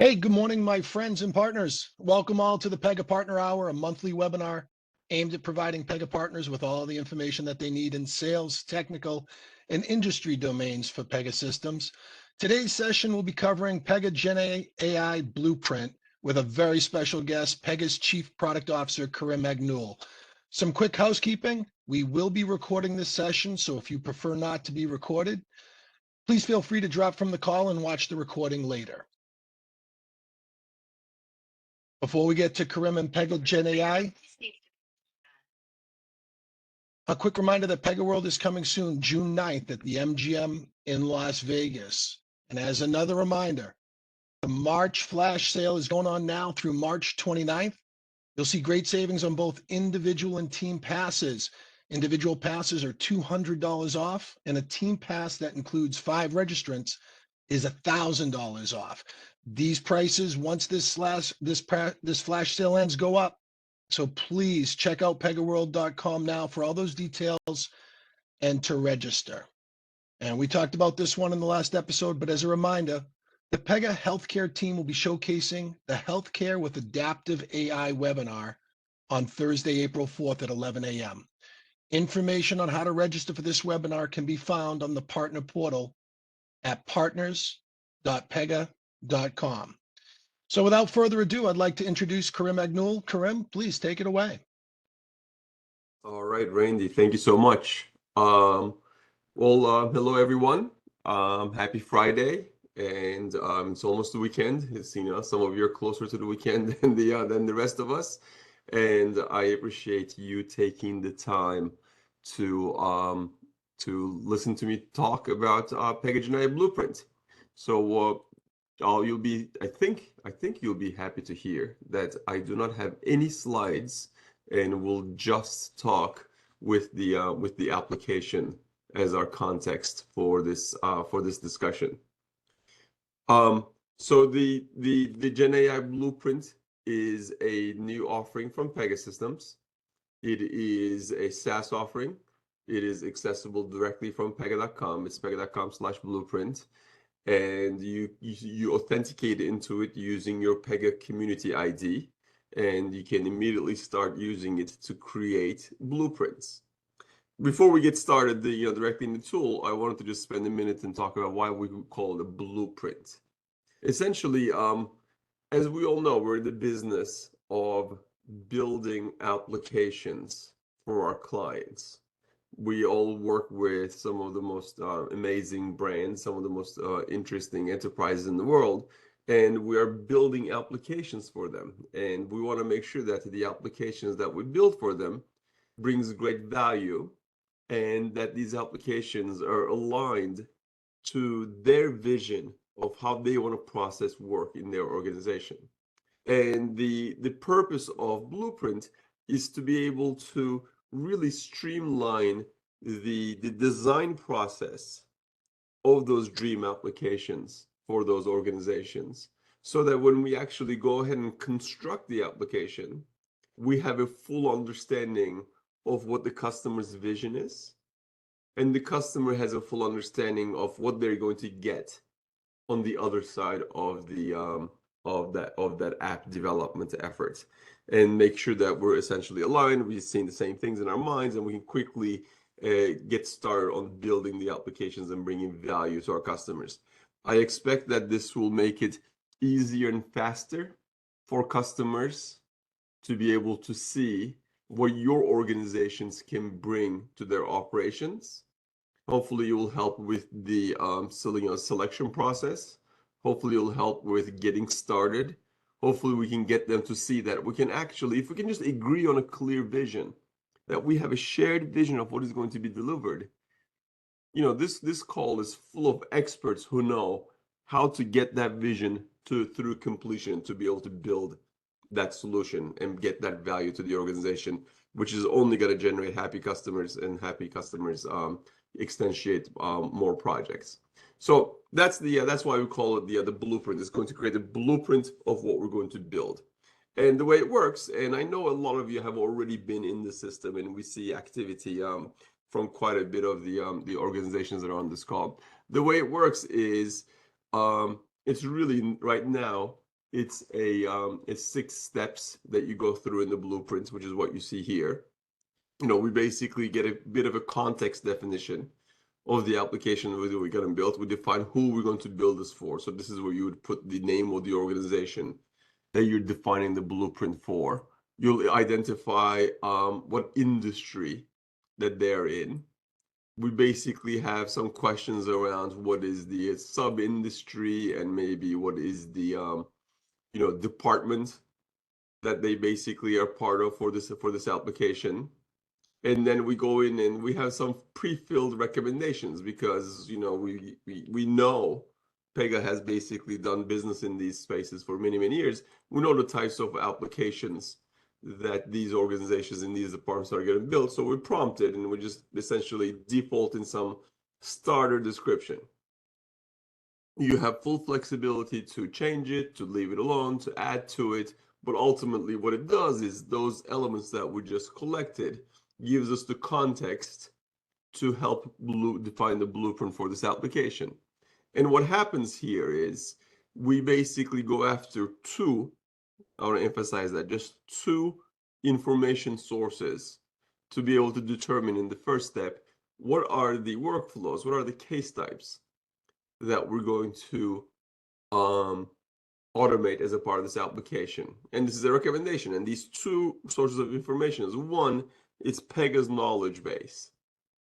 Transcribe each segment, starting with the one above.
Hey, good morning, my friends and partners. Welcome all to the Pega Partner Hour, a monthly webinar aimed at providing Pega partners with all the information that they need in sales, technical, and industry domains for Pega systems. Today's session will be covering Pega Gen AI Blueprint with a very special guest, Pega's Chief Product Officer, Kerim Akgonul. Some quick housekeeping. We will be recording this session, so if you prefer not to be recorded, please feel free to drop from the call and watch the recording later. Before we get to Kerim and Pega Gen AI, a quick reminder that Pega World is coming soon, June 9th at the MGM in Las Vegas. And as another reminder, the March flash sale is going on now through March 29th. You'll see great savings on both individual and team passes. Individual passes are $200 off, and a team pass that includes 5 registrants is $1,000 off. These prices, once this flash sale ends, go up. So please check out pegaworld.com now for all those details and to register. And we talked about this one in the last episode, but as a reminder, the Pega Healthcare team will be showcasing the Healthcare with Adaptive AI webinar on Thursday, April 4th at 11 a.m. Information on how to register for this webinar can be found on the partner portal at partners.pega.com. So without further ado, I'd like to introduce Kerim Akgonul. Kerim, please take it away. All right, Randy, thank you so much. Hello everyone. Happy Friday, and it's almost the weekend. It's, some of you are closer to the weekend than the rest of us, and I appreciate you taking the time to listen to me talk about Pega Gen AI Blueprint. So I think you'll be happy to hear that I do not have any slides, and we'll just talk with the application as our context for this discussion. So the Gen AI Blueprint is a new offering from Pegasystems. It is a SaaS offering. It is accessible directly from pega.com. It's pega.com/blueprint. And you authenticate into it using your Pega community ID, and you can immediately start using it to create blueprints. Before we get started, directly in the tool, I wanted to just spend a minute and talk about why we call it a blueprint. Essentially, as we all know, we're in the business of building applications for our clients. We all work with some of the most amazing brands, some of the most interesting enterprises in the world, and we are building applications for them. And we want to make sure that the applications that we build for them brings great value, and that these applications are aligned to their vision of how they want to process work in their organization. And the purpose of Blueprint is to be able to really streamline the design process of those dream applications for those organizations, so that when we actually go ahead and construct the application, we have a full understanding of what the customer's vision is, and the customer has a full understanding of what they're going to get on the other side of the of that app development effort, and make sure that we're essentially aligned, we're seeing the same things in our minds, and we can quickly get started on building the applications and bringing value to our customers. I expect that this will make it easier and faster for customers to be able to see what your organizations can bring to their operations. Hopefully, you will help with the selection process. Hopefully, it'll help with getting started. Hopefully, we can get them to see that we can actually, if we can just agree on a clear vision, that we have a shared vision of what is going to be delivered. This call is full of experts who know how to get that vision through completion, to be able to build that solution and get that value to the organization, which is only going to generate happy customers, and happy customers extensiate more projects. So that's why we call it the blueprint. It's going to create a blueprint of what we're going to build. And the way it works, and I know a lot of you have already been in the system, and we see activity from quite a bit of the organizations that are on this call. The way it works is it's really right now It's it's 6 steps that you go through in the blueprints, which is what you see here. We basically get a bit of a context definition of the application that we're going to build. We define who we're going to build this for. So this is where you would put the name of the organization that you're defining the blueprint for. You'll identify what industry that they're in. We basically have some questions around what is the sub-industry and maybe what is the department that they basically are part of for this application. And then we go in and we have some pre-filled recommendations because we know Pega has basically done business in these spaces for many, many years. We know the types of applications that these organizations in these departments are going to build. So we prompt it and we just essentially default in some starter description. You have full flexibility to change it, to leave it alone, to add to it. But ultimately what it does is those elements that we just collected gives us the context to help define the blueprint for this application. And what happens here is we basically go after I want to emphasize that, just 2 information sources to be able to determine in the first step, what are the workflows, what are the case types that we're going to automate as a part of this application. And this is a recommendation. And these 2 sources of information is, one, it's Pega's knowledge base.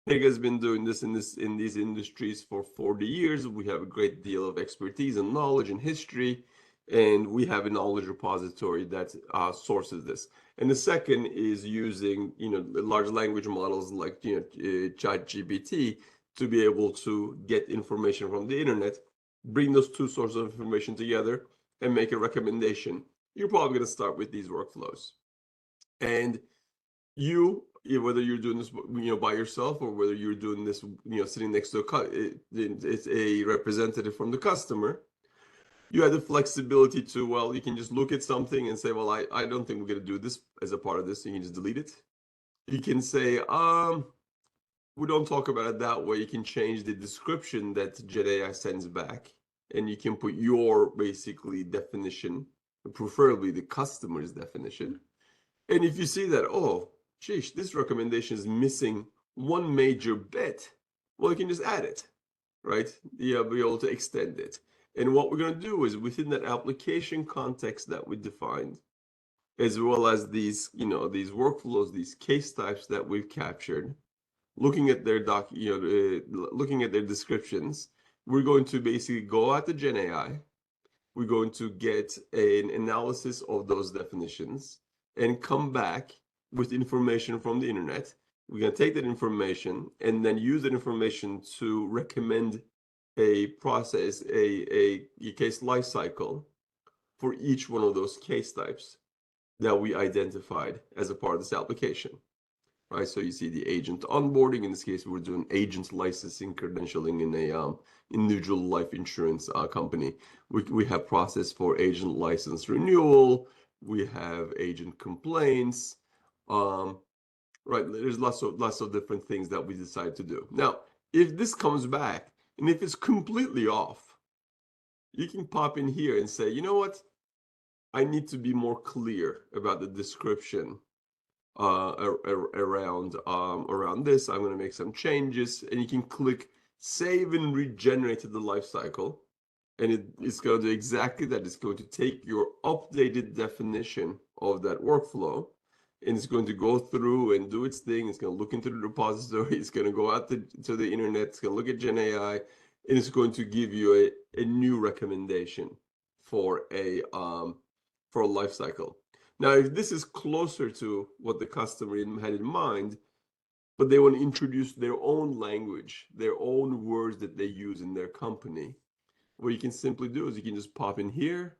Pega has been doing this in these industries for 40 years. We have a great deal of expertise and knowledge and history, and we have a knowledge repository that sources this. And the second is using large language models like ChatGPT to be able to get information from the internet, bring those 2 sources of information together, and make a recommendation. You're probably going to start with these workflows, and whether you're doing this by yourself or whether you're doing this sitting next to it's a representative from the customer, you have the flexibility to, you can just look at something and say, well, I don't think we're going to do this as a part of this, so you can just delete it. You can say, we don't talk about it that way. You can change the description that GenAI sends back, and you can put your basically definition, preferably the customer's definition. And if you see that, oh, geez, this recommendation is missing one major bit, well, you can just add it, right? You'll be able to extend it. And what we're going to do is within that application context that we defined, as well as these workflows, these case types that we've captured, looking at their looking at their descriptions, we're going to basically go at the GenAI. We're going to get an analysis of those definitions and come back with information from the internet. We're going to take that information and then use that information to recommend a process, a case lifecycle for each one of those case types that we identified as a part of this application. Right, so you see the agent onboarding. In this case, we're doing agent licensing, credentialing in a individual life insurance company. We have process for agent license renewal. We have agent complaints. Right, there's lots of different things that we decide to do. Now, if this comes back and if it's completely off, you can pop in here and say, you know what, I need to be more clear about the description around this. I'm going to make some changes, and you can click save and regenerate the lifecycle, and it's going to do exactly that. It's going to take your updated definition of that workflow, and it's going to go through and do its thing. It's going to look into the repository. It's going to go out to the internet. It's going to look at GenAI, and it's going to give you a new recommendation for a lifecycle. Now, if this is closer to what the customer had in mind, but they want to introduce their own language, their own words that they use in their company, what you can simply do is you can just pop in here.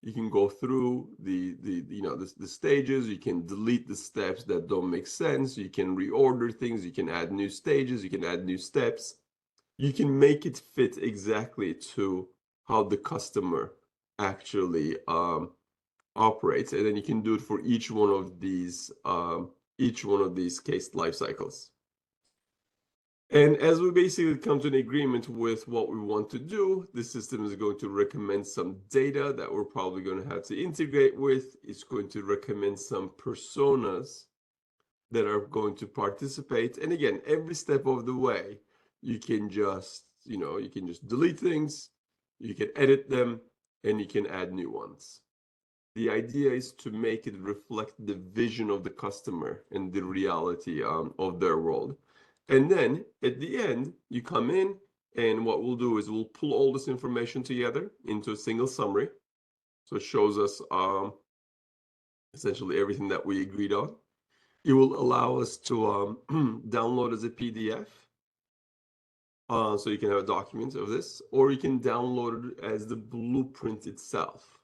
You can go through the stages. You can delete the steps that don't make sense. You can reorder things. You can add new stages. You can add new steps. You can make it fit exactly to how the customer actually operates, and then you can do it for each one of these case life cycles. And as we basically come to an agreement with what we want to do, the system is going to recommend some data that we're probably going to have to integrate with. It's going to recommend some personas that are going to participate. And again, every step of the way, you can just, you can just delete things, you can edit them, and you can add new ones. The idea is to make it reflect the vision of the customer and the reality of their world. And then at the end, you come in, and what we'll do is we'll pull all this information together into a single summary. So it shows us essentially everything that we agreed on. It will allow us to download as a PDF. So you can have a document of this, or you can download it as the blueprint itself.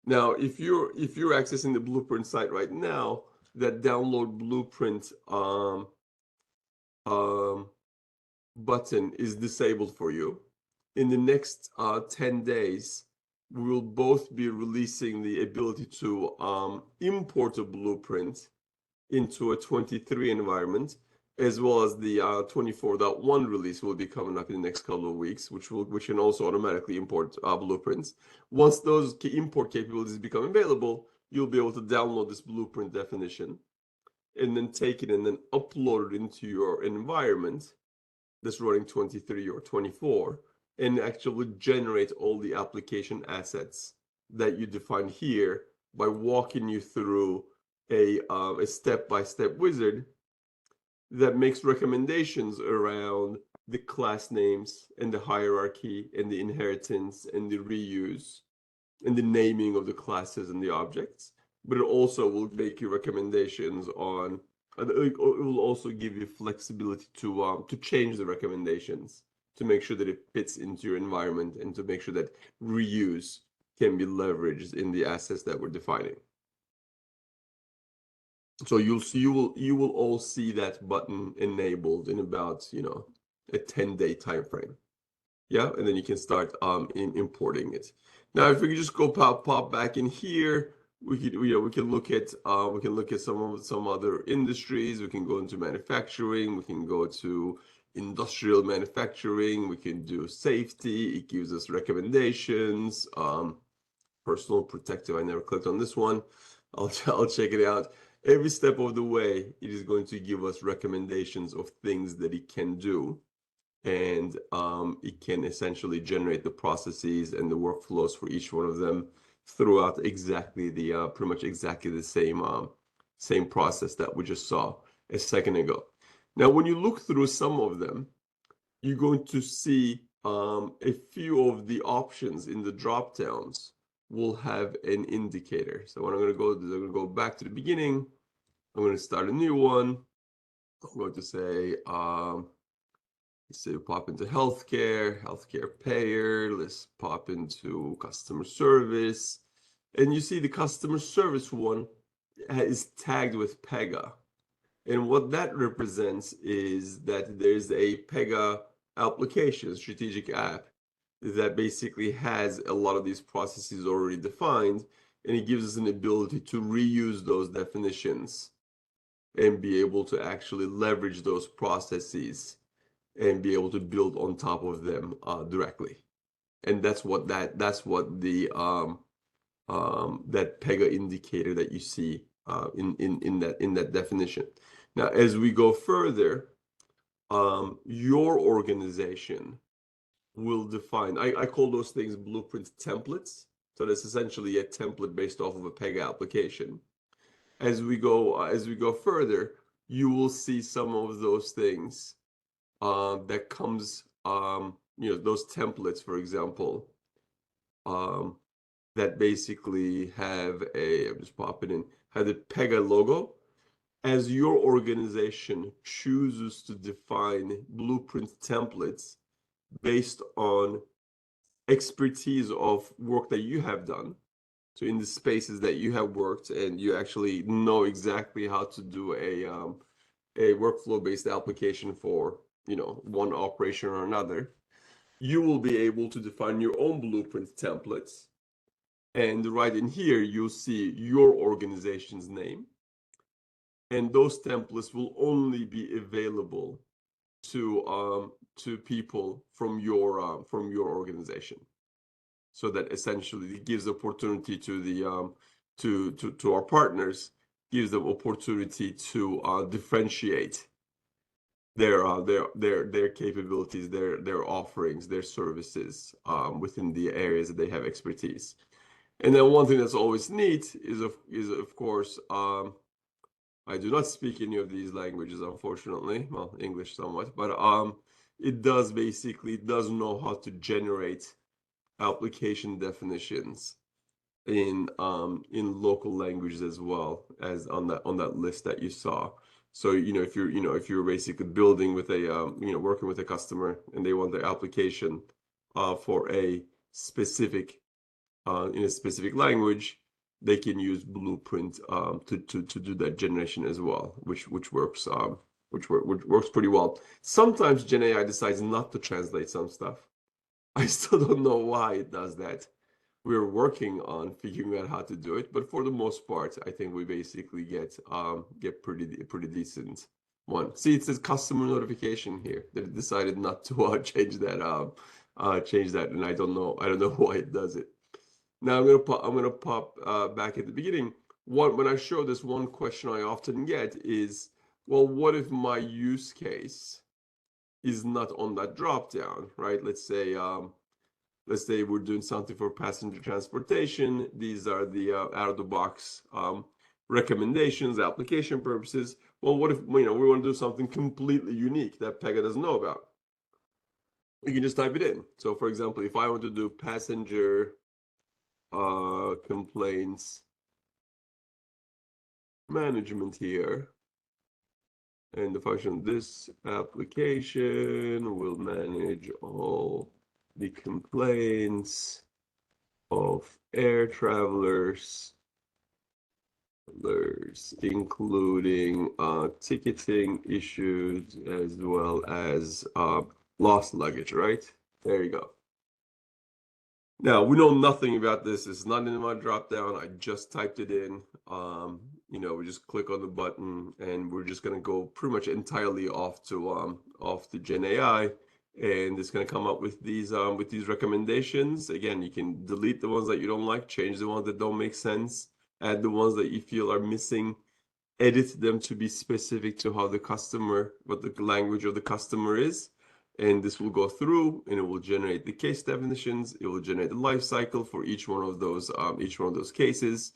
Now, if you're accessing the blueprint site right now, that download blueprint button is disabled for you. In the next 10 days, we will both be releasing the ability to import a blueprint into a 23 environment, as well as the 24.1 release will be coming up in the next couple of weeks, which can also automatically import blueprints. Once those import capabilities become available, you'll be able to download this blueprint definition and then take it and then upload it into your environment that's running 23 or 24 and actually generate all the application assets that you define here by walking you through a step-by-step wizard that makes recommendations around the class names and the hierarchy and the inheritance and the reuse and the naming of the classes and the objects. But it also will make you recommendations on, it will also give you flexibility to change the recommendations to make sure that it fits into your environment and to make sure that reuse can be leveraged in the assets that we're defining. So you will all see that button enabled in about a 10-day time frame. Yeah, and then you can start importing it. Now, if we could just go pop back in here, we can look at some other industries. We can go into manufacturing. We can go to industrial manufacturing. We can do safety. It gives us recommendations. Personal protective. I never clicked on this one. I'll check it out. Every step of the way, it is going to give us recommendations of things that it can do. And it can essentially generate the processes and the workflows for each one of them throughout exactly pretty much exactly the same process that we just saw a second ago. Now, when you look through some of them, you're going to see a few of the options in the drop downs will have an indicator. So what I'm going to go is I'm going to go back to the beginning. I'm going to start a new one. I'm going to say, let's say we pop into healthcare payer. Let's pop into customer service. And you see the customer service one is tagged with Pega. And what that represents is that there's a Pega application, strategic app, that basically has a lot of these processes already defined, and it gives us an ability to reuse those definitions and be able to actually leverage those processes and be able to build on top of them directly. And that's what the that Pega indicator that you see in that definition. Now, as we go further, your organization will define, I call those things blueprint templates. So that's essentially a template based off of a Pega application. As we go further, you will see some of those things that comes, those templates, for example, that basically have I'm just popping in, have the Pega logo. As your organization chooses to define blueprint templates based on expertise of work that you have done, so in the spaces that you have worked and you actually know exactly how to do a workflow-based application for one operation or another, you will be able to define your own blueprint templates. And right in here, you'll see your organization's name. And those templates will only be available to people from your organization, so that essentially it gives opportunity to the to our partners, gives them opportunity to differentiate their capabilities, their offerings, their services within the areas that they have expertise. And then one thing that's always neat is of course, I do not speak any of these languages, unfortunately. Well, English somewhat, but it does know how to generate application definitions in local languages as well as on that list that you saw. So if you're basically building with a working with a customer and they want their application for a specific in a specific language, they can use Blueprint to do that generation as well, which works which works pretty well. Sometimes Gen AI decides not to translate some stuff. I still don't know why it does that. We're working on figuring out how to do it, but for the most part, I think we basically get pretty decent one. See, it says customer notification here that it decided not to change that, and I don't know why it does it. Now I'm gonna pop back at the beginning. When I show this, one question I often get is, well, what if my use case is not on that drop down, right? Let's say we're doing something for passenger transportation. These are the out of the box recommendations, application purposes. Well, what if we want to do something completely unique that Pega doesn't know about? You can just type it in. So, for example, if I want to do passenger complaints management here, and the function, this application will manage all the complaints of air travelers, including ticketing issues as well as lost luggage, right? There you go. Now, we know nothing about this. It's not in my drop down. I just typed it in. We just click on the button and we're just going to go pretty much entirely off to Gen AI, and it's going to come up with these recommendations. Again, you can delete the ones that you don't like, change the ones that don't make sense, add the ones that you feel are missing, edit them to be specific to how what the language of the customer is. And this will go through and it will generate the case definitions. It will generate the life cycle for each one of those cases.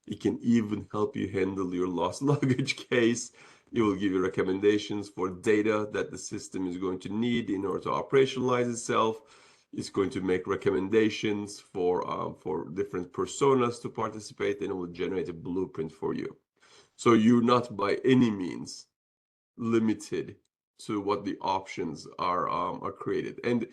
It can even help you handle your lost luggage case. It will give you recommendations for data that the system is going to need in order to operationalize itself. It's going to make recommendations for different personas to participate, and it will generate a blueprint for you. So you're not by any means limited to what the options are created. And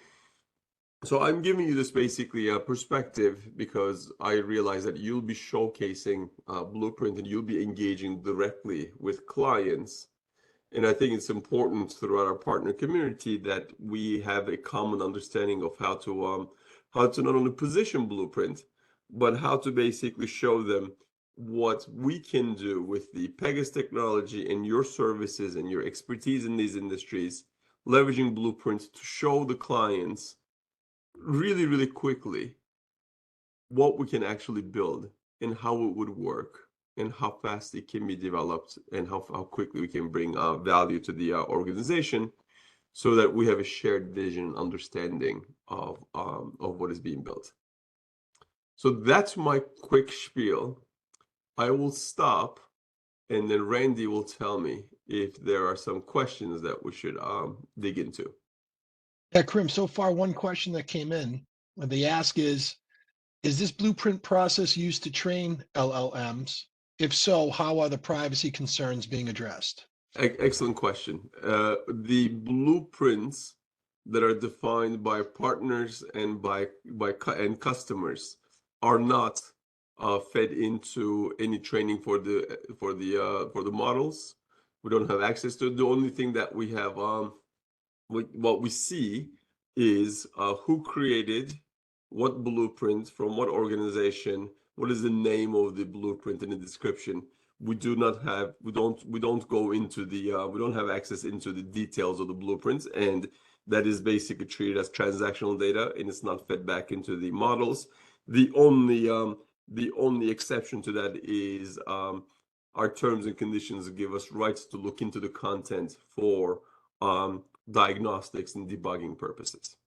so I'm giving you this basically a perspective because I realize that you'll be showcasing Blueprint and you'll be engaging directly with clients. And I think it's important throughout our partner community that we have a common understanding of how to not only position Blueprint, but how to basically show them what we can do with the Pega's technology and your services and your expertise in these industries, leveraging Blueprint to show the clients really, really quickly what we can actually build and how it would work and how fast it can be developed and how quickly we can bring value to the organization, so that we have a shared vision and understanding of what is being built. So that's my quick spiel. I will stop, and then Randy will tell me if there are some questions that we should dig into. Yeah, Kerim, so far one question that came in, they ask is this blueprint process used to train LLMs? If so, how are the privacy concerns being addressed? Excellent question. The blueprints that are defined by partners and by customers are not fed into any training for the models. We don't have access to it. The only thing that we have, what we see is who created what blueprint from what organization, what is the name of the blueprint in the description. we don't go into the we don't have access into the details of the blueprints, and that is basically treated as transactional data, and it's not fed back into the models. The only exception to that is our terms and conditions give us rights to look into the content for diagnostics and debugging purposes.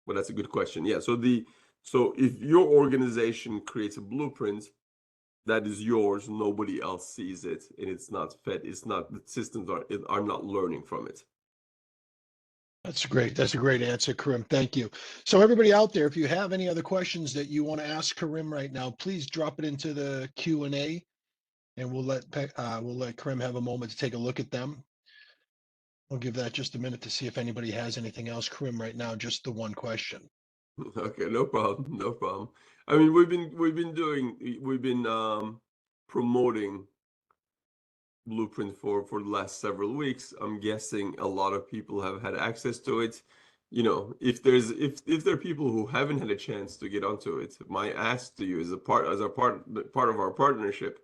But that's a good question. Yeah. So if your organization creates a blueprint, that is yours. Nobody else sees it, and it's not fed. It's not, the systems are not learning from it. That's great. That's a great answer, Kerim. Thank you. So everybody out there, if you have any other questions that you want to ask Kerim right now, please drop it into the Q&A, and we'll let Kerim have a moment to take a look at them. We'll give that just a minute to see if anybody has anything else. Kerim, right now, just the one question. Okay, no problem, no problem. I mean, we've been promoting Blueprint for the last several weeks. I'm guessing a lot of people have had access to it. You know, if there are people who haven't had a chance to get onto it, my ask to you is part of our partnership,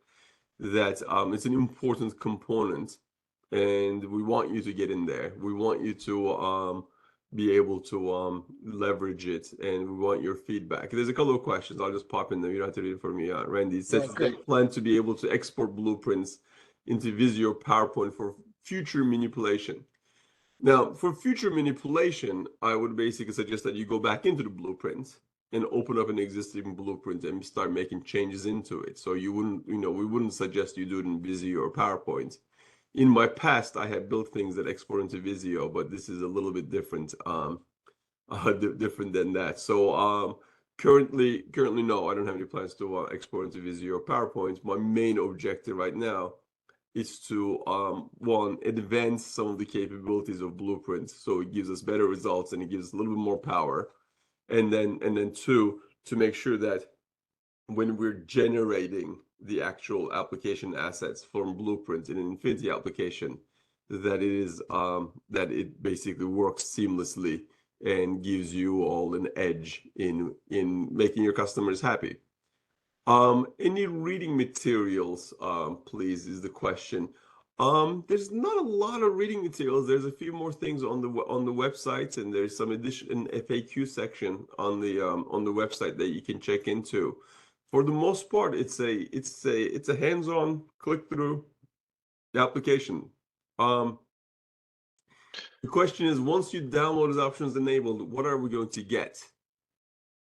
that it's an important component, and we want you to get in there. We want you to be able to leverage it, and we want your feedback. There's a couple of questions. I'll just pop in them. You don't have to read it for me, Randy. It says, Okay. they plan to be able to export blueprints into Visio PowerPoint for future manipulation. Now, for future manipulation, I would basically suggest that you go back into the blueprint and open up an existing blueprint and start making changes into it. So you wouldn't, we wouldn't suggest you do it in Visio or PowerPoint. In my past, I had built things that export into Visio, but this is a little bit different, different than that. So currently, no, I don't have any plans to export into Visio or PowerPoint. My main objective right now is to one, advance some of the capabilities of blueprints, so it gives us better results and it gives us a little bit more power, and then two, to make sure that when we're generating the actual application assets from blueprints in an Infinity application, that it basically works seamlessly and gives you all an edge in making your customers happy. Any reading materials, please, is the question. There's not a lot of reading materials. There's a few more things on the website, and there's some additional FAQ section on the website that you can check into. For the most part, it's a hands-on click through the application. The question is, once you download as options enabled, what are we going to get?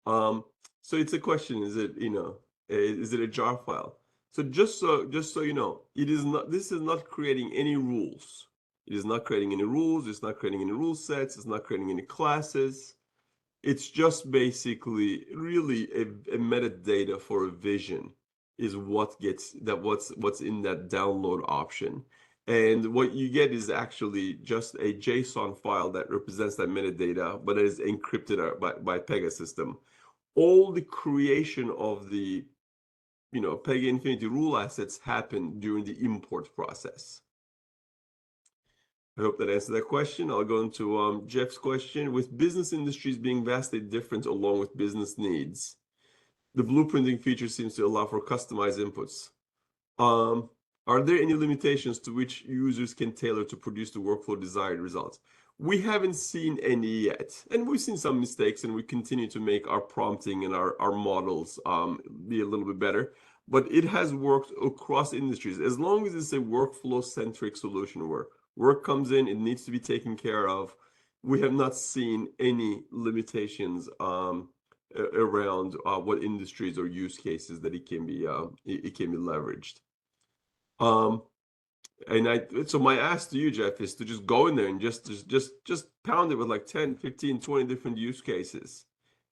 So it's a question. Is it a jar file? So just so you know, this is not creating any rules. It is not creating any rules. It's not creating any rule sets. It's not creating any classes. It's just basically really a metadata for a vision is what's in that download option. And what you get is actually just a JSON file that represents that metadata, but it is encrypted by Pega system. All the creation of the Pega Infinity rule assets happen during the import process. I hope that answered that question. I'll go into Jeff's question. With business industries being vastly different along with business needs, the blueprinting feature seems to allow for customized inputs. Are there any limitations to which users can tailor to produce the workflow desired results? We haven't seen any yet, and we've seen some mistakes, and we continue to make our prompting and our models be a little bit better. But it has worked across industries as long as it's a workflow-centric solution where work comes in, it needs to be taken care of. We have not seen any limitations around what industries or use cases that it can be leveraged. So my ask to you, Jeff, is to just go in there and just pound it with like 10, 15, 20 different use cases.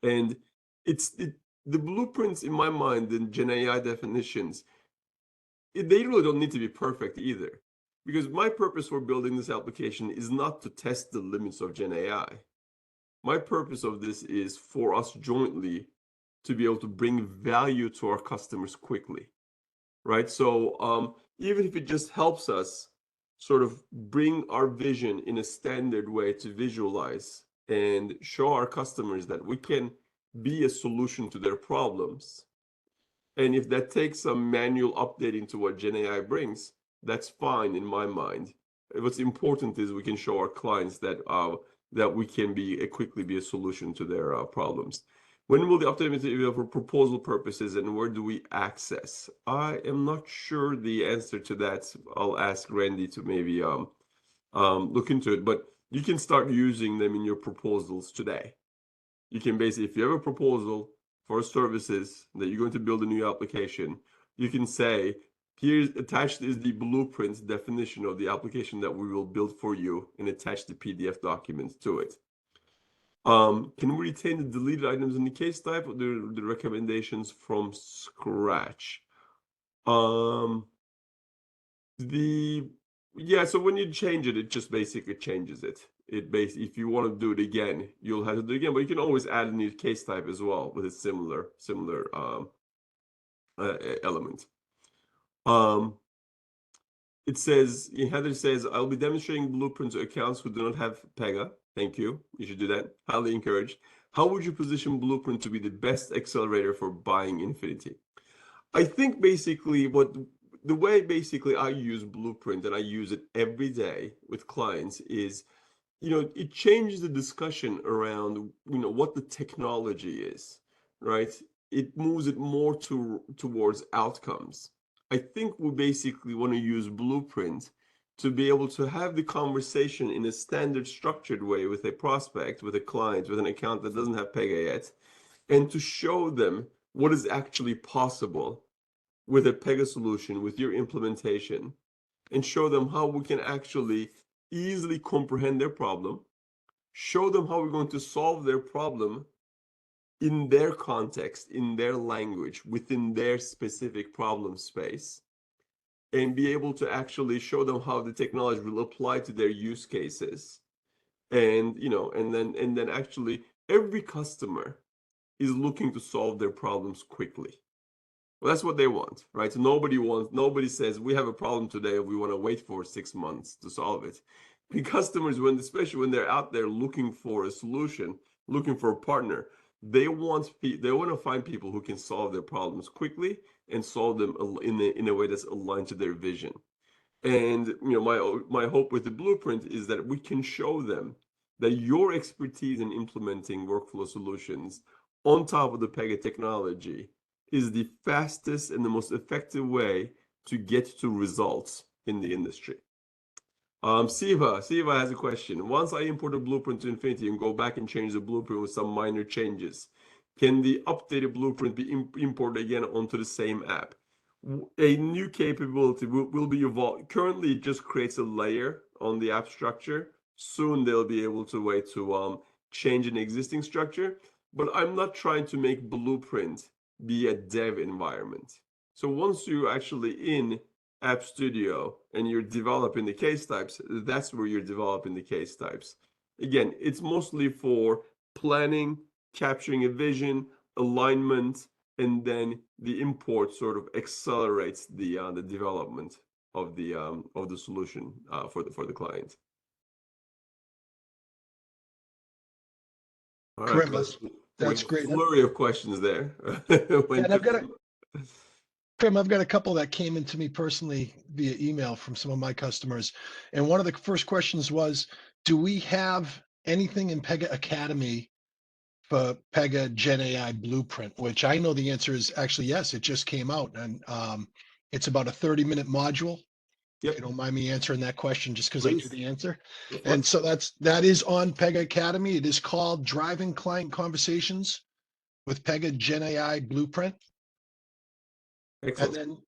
And the blueprints, in my mind, the Gen AI definitions, they really don't need to be perfect either. Because my purpose for building this application is not to test the limits of Gen AI. My purpose of this is for us jointly to be able to bring value to our customers quickly, right? So even if it just helps us sort of bring our vision in a standard way to visualize and show our customers that we can be a solution to their problems, And if that takes some manual updating to what Gen AI brings, that's fine in my mind. What's important is we can show our clients that we can quickly be a solution to their problems. When will the update be available for proposal purposes, and where do we access? I am not sure the answer to that. I'll ask Randy to maybe look into it, but you can start using them in your proposals today. You can basically, if you have a proposal for services that you're going to build a new application, you can say, here's attached is the blueprint definition of the application that we will build for you, and attach the PDF document to it. Can we retain the deleted items in the case type, or the recommendations from scratch? Yeah, so when you change it, it just basically changes it. If you want to do it again, you'll have to do it again, but you can always add a new case type as well with a similar element. It says, Heather says, I'll be demonstrating Blueprint to accounts who do not have Pega. Thank you. You should do that. Highly encouraged. How would you position Blueprint to be the best accelerator for buying Infinity? I think basically the way basically I use Blueprint, and I use it every day with clients, is, it changes the discussion around, what the technology is, right? It moves it more towards outcomes. I think we basically want to use Blueprint to be able to have the conversation in a standard structured way with a prospect, with a client, with an account that doesn't have Pega yet, and to show them what is actually possible with a Pega solution, with your implementation, and show them how we can actually easily comprehend their problem, show them how we're going to solve their problem in their context, in their language, within their specific problem space, and be able to actually show them how the technology will apply to their use cases. And and then actually every customer is looking to solve their problems quickly. Well, that's what they want, right? So nobody says we have a problem today, we want to wait for 6 months to solve it. And customers, especially when they're out there looking for a solution, looking for a partner, they want to find people who can solve their problems quickly and solve them in a way that's aligned to their vision. And my hope with the Blueprint is that we can show them that your expertise in implementing workflow solutions on top of the Pega technology is the fastest and the most effective way to get to results in the industry. Siva has a question. Once I import a Blueprint to Infinity and go back and change the Blueprint with some minor changes, can the updated Blueprint be imported again onto the same app? A new capability will be evolved. Currently, it just creates a layer on the app structure. Soon, they'll be able to change an existing structure. But I'm not trying to make Blueprint be a dev environment. So once you're actually in App Studio and you're developing the case types, that's where you're developing the case types. Again, it's mostly for planning, capturing a vision, alignment, and then the import sort of accelerates the development of the solution for the client. All right, that's great. Flurry of questions there. And I've got a couple that came into me personally via email from some of my customers. And one of the first questions was, do we have anything in Pega Academy for Pega Gen AI Blueprint? Which I know the answer is actually yes, it just came out. And it's about a 30-minute module. Yep. If you don't mind me answering that question, just because I do the answer. And so that is on Pega Academy. It is called Driving Client Conversations with Pega Gen AI Blueprint. Excellent. And then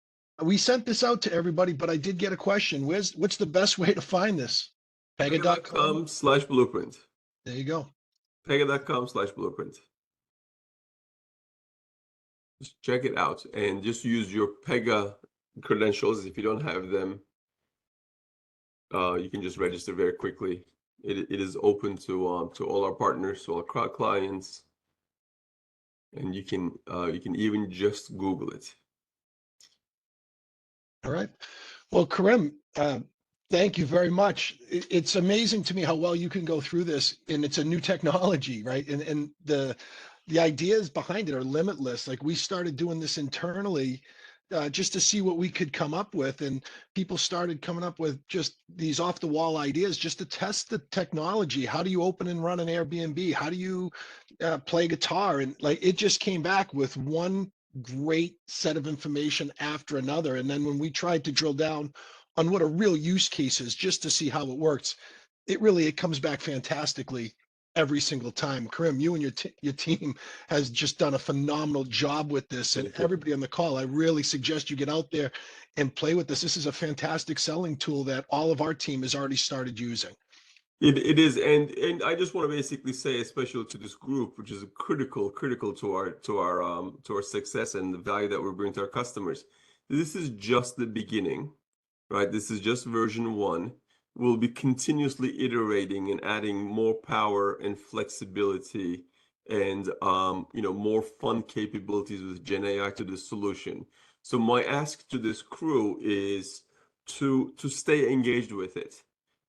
we sent this out to everybody, but I did get a question. What's the best way to find this? Pega.com/blueprint. There you go. Pega.com/blueprint. Just check it out and just use your Pega credentials. If you don't have them, you can just register very quickly. It is open to all our partners, to all our clients, and you can even just Google it. All right. Well, Kerim, thank you very much. It's amazing to me how well you can go through this, and it's a new technology, right? And the ideas behind it are limitless. Like we started doing this internally just to see what we could come up with. And people started coming up with just these off the wall ideas just to test the technology. How do you open and run an Airbnb? How do you play guitar? And like it just came back with one great set of information after another. And then when we tried to drill down on what a real use case is just to see how it works, it comes back fantastically every single time. Kerim, you and your team has just done a phenomenal job with this, and Thank you. everybody on the call, I really suggest you get out there and play with this. This is a fantastic selling tool that all of our team has already started using. It is, and I just want to basically say, especially to this group, which is critical to our success and the value that we're bringing to our customers. This is just the beginning, right? This is just version 1. We'll be continuously iterating and adding more power and flexibility and more fun capabilities with Gen AI to the solution. So my ask to this crew is to stay engaged with it,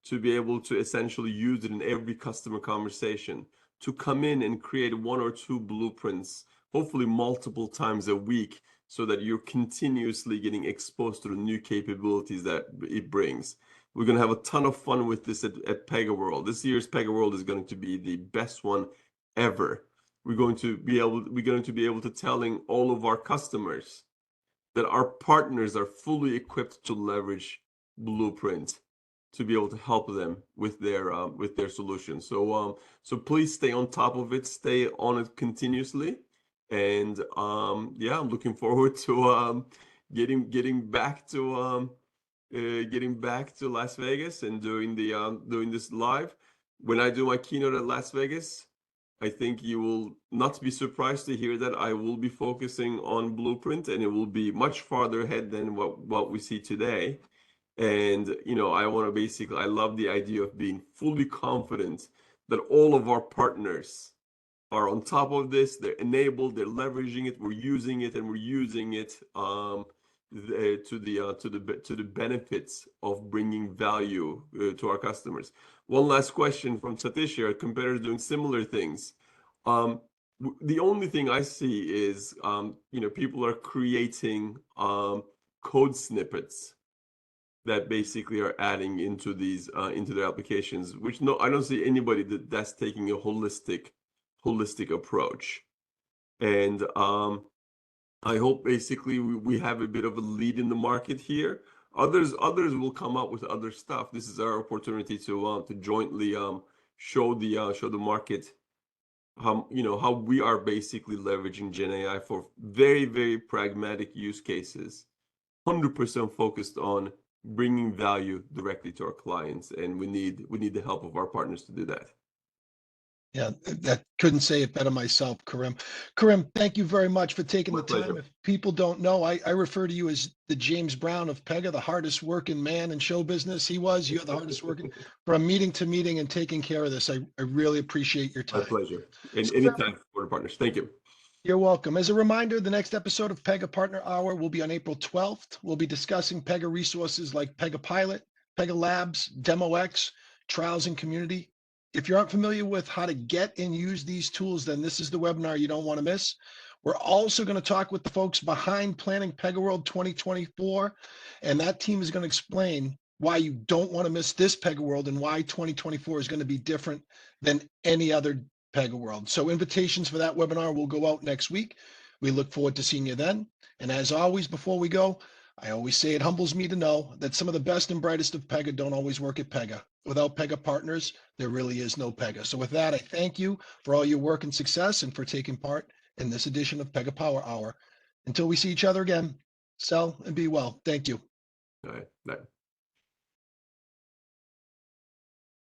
to be able to essentially use it in every customer conversation, to come in and create 1 or 2 blueprints, hopefully multiple times a week, so that you're continuously getting exposed to the new capabilities that it brings. We're going to have a ton of fun with this at Pega World. This year's Pega World is going to be the best one ever. We're going to be able to telling all of our customers that our partners are fully equipped to leverage Blueprint to be able to help them with their solutions. So please stay on top of it, stay on it continuously, and yeah, I'm looking forward to getting back to Las Vegas and doing this live. When I do my keynote at Las Vegas, I think you will not be surprised to hear that I will be focusing on Blueprint, and it will be much farther ahead than what we see today. And I love the idea of being fully confident that all of our partners are on top of this. They're enabled, they're leveraging it, we're using it, and we're using it to the benefits of bringing value to our customers. One last question from Satish here. Competitors doing similar things. The only thing I see is people are creating code snippets that basically are adding into their applications, which I don't see anybody that's taking a holistic approach. And I hope basically we have a bit of a lead in the market here. Others will come up with other stuff. This is our opportunity to jointly show the market how we are basically leveraging Gen AI for very, very pragmatic use cases, 100% focused on bringing value directly to our clients, and we need the help of our partners to do that. Yeah, that couldn't say it better myself, Kerim. Kerim, thank you very much for taking My the time. pleasure. If people don't know, I refer to you as the James Brown of Pega, the hardest working man in show business. You're the hardest working from meeting to meeting and taking care of this. I really appreciate your My time. pleasure. And So, anytime for the partners. Thank you. you're welcome. As a reminder, the next episode of Pega Partner Hour will be on April 12th. We'll be discussing Pega resources like Pega Pilot, Pega Labs, DemoX, Trials and Community. If you aren't familiar with how to get and use these tools, then this is the webinar you don't want to miss. We're also going to talk with the folks behind planning Pega World 2024, and that team is going to explain why you don't want to miss this Pega World and why 2024 is going to be different than any other Pega World. So invitations for that webinar will go out next week. We look forward to seeing you then. And as always, before we go, I always say it humbles me to know that some of the best and brightest of Pega don't always work at Pega. Without Pega partners, there really is no Pega. So with that, I thank you for all your work and success and for taking part in this edition of Pega Power Hour. Until we see each other again, sell and be well. Thank you. All right. Bye.